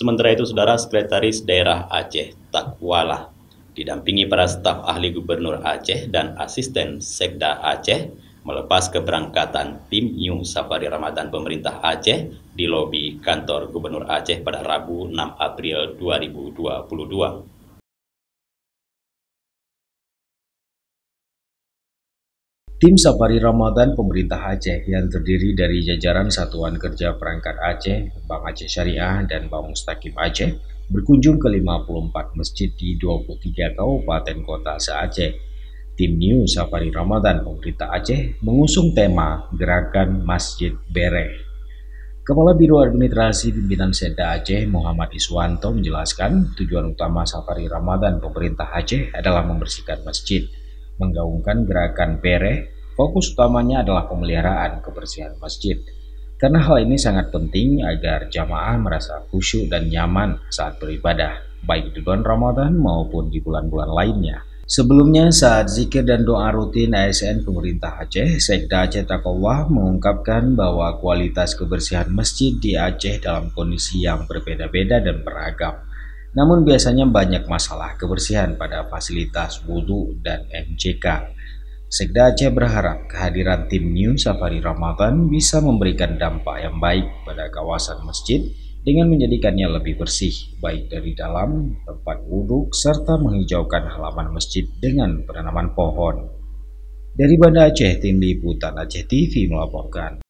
Sementara itu, Saudara, Sekretaris Daerah Aceh Takwala didampingi para staf ahli Gubernur Aceh dan asisten Sekda Aceh melepas keberangkatan tim New Safari Ramadan pemerintah Aceh di lobi kantor Gubernur Aceh pada Rabu 6 April 2022. Tim Safari Ramadan pemerintah Aceh yang terdiri dari jajaran Satuan Kerja Perangkat Aceh, Bank Aceh Syariah, dan Bank Mustaqim Aceh berkunjung ke 54 masjid di 23 kabupaten kota se-Aceh. Tim New Safari Ramadan pemerintah Aceh mengusung tema Gerakan Masjid Bereh. Kepala Biro Administrasi Pimpinan Sekda Aceh Muhammad Iswanto menjelaskan tujuan utama Safari Ramadan pemerintah Aceh adalah membersihkan masjid. Menggaungkan gerakan Bereh, fokus utamanya adalah pemeliharaan kebersihan masjid. Karena hal ini sangat penting agar jamaah merasa khusyuk dan nyaman saat beribadah, baik di bulan Ramadan maupun di bulan-bulan lainnya. Sebelumnya, saat zikir dan doa rutin ASN pemerintah Aceh, Sekda Aceh Takwala mengungkapkan bahwa kualitas kebersihan masjid di Aceh dalam kondisi yang berbeda-beda dan beragam. Namun biasanya banyak masalah kebersihan pada fasilitas wudhu dan MCK. Sekda Aceh berharap kehadiran tim New Safari Ramadan bisa memberikan dampak yang baik pada kawasan masjid dengan menjadikannya lebih bersih, baik dari dalam, tempat wudhu, serta menghijaukan halaman masjid dengan penanaman pohon. Dari Banda Aceh, Tim Liputan Aceh TV melaporkan.